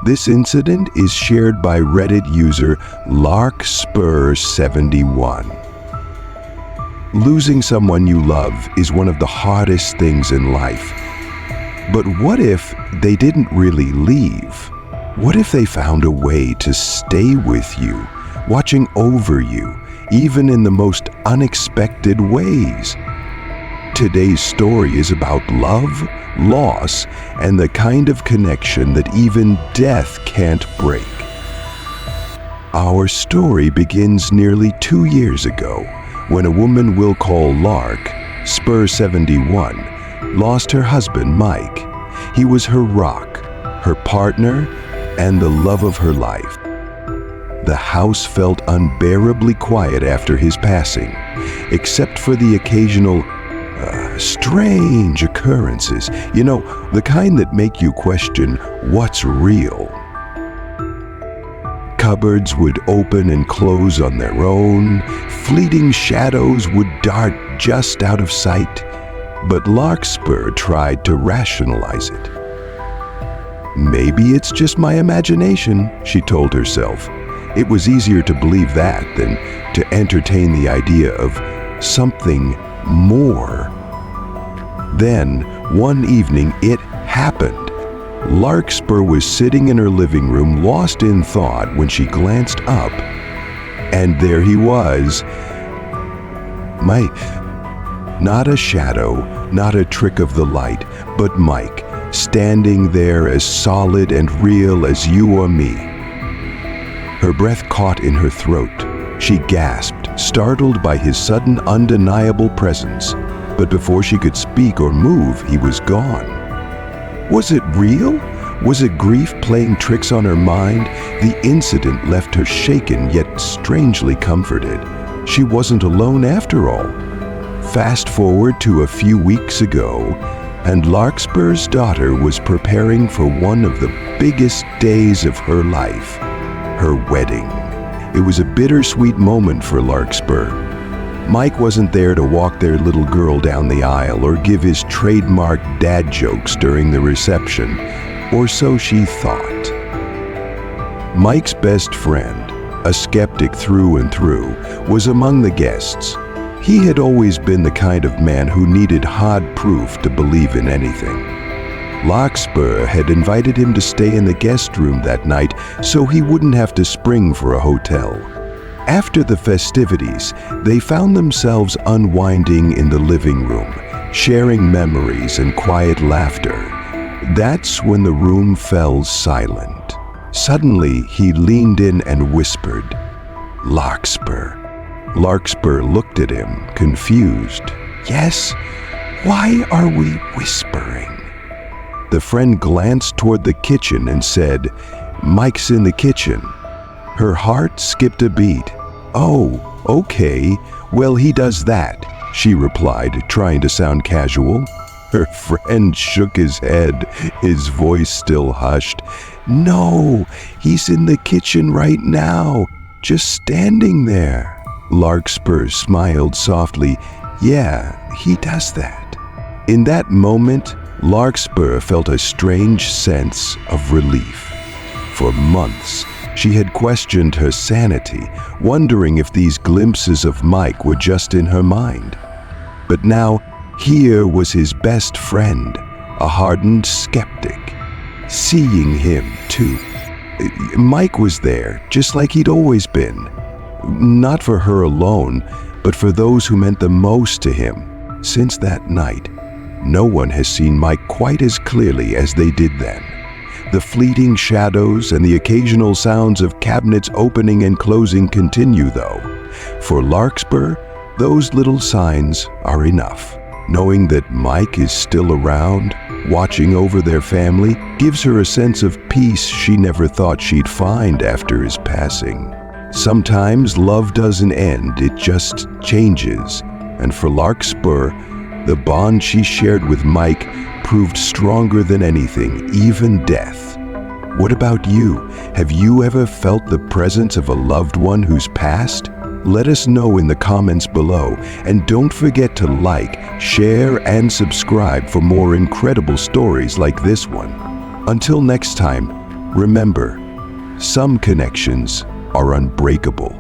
This incident is shared by Reddit user Larkspur71. Losing someone you love is one of the hardest things in life. But what if they didn't really leave? What if they found a way to stay with you, watching over you, even in the most unexpected ways? Today's story is about love, loss, and the kind of connection that even death can't break. Our story begins nearly 2 years ago when a woman we'll call Lark, Spur71, lost her husband Mike. He was her rock, her partner, and the love of her life. The house felt unbearably quiet after his passing, except for the occasional strange occurrences, the kind that make you question what's real. Cupboards would open and close on their own, fleeting shadows would dart just out of sight, but Larkspur tried to rationalize it. Maybe it's just my imagination, she told herself. It was easier to believe that than to entertain the idea of something more. Then, one evening, it happened. Larkspur was sitting in her living room, lost in thought, when she glanced up, and there he was. Mike. Not a shadow, not a trick of the light, but Mike, standing there as solid and real as you or me. Her breath caught in her throat. She gasped, startled by his sudden, undeniable presence. But before she could speak or move, he was gone. Was it real? Was it grief playing tricks on her mind? The incident left her shaken yet strangely comforted. She wasn't alone after all. Fast forward to a few weeks ago, and Larkspur's daughter was preparing for one of the biggest days of her life, her wedding. It was a bittersweet moment for Larkspur. Mike wasn't there to walk their little girl down the aisle or give his trademark dad jokes during the reception, or so she thought. Mike's best friend, a skeptic through and through, was among the guests. He had always been the kind of man who needed hard proof to believe in anything. Larkspur had invited him to stay in the guest room that night so he wouldn't have to spring for a hotel. After the festivities, they found themselves unwinding in the living room, sharing memories and quiet laughter. That's when the room fell silent. Suddenly, he leaned in and whispered, "Larkspur." Larkspur looked at him, confused. "Yes? Why are we whispering?" The friend glanced toward the kitchen and said, "Mike's in the kitchen." Her heart skipped a beat. "Oh, okay. Well, he does that," she replied, trying to sound casual. Her friend shook his head, his voice still hushed. "No, he's in the kitchen right now, just standing there." Larkspur smiled softly. "Yeah, he does that." In that moment, Larkspur felt a strange sense of relief. For months, she had questioned her sanity, wondering if these glimpses of Mike were just in her mind. But now, here was his best friend, a hardened skeptic, seeing him too. Mike was there, just like he'd always been. Not for her alone, but for those who meant the most to him. Since that night, no one has seen Mike quite as clearly as they did then. The fleeting shadows and the occasional sounds of cabinets opening and closing continue, though. For Larkspur, those little signs are enough. Knowing that Mike is still around, watching over their family, gives her a sense of peace she never thought she'd find after his passing. Sometimes love doesn't end, it just changes. And for Larkspur, the bond she shared with Mike proved stronger than anything, even death. What about you? Have you ever felt the presence of a loved one who's passed? Let us know in the comments below, and don't forget to like, share, and subscribe for more incredible stories like this one. Until next time, Remember, some connections are unbreakable.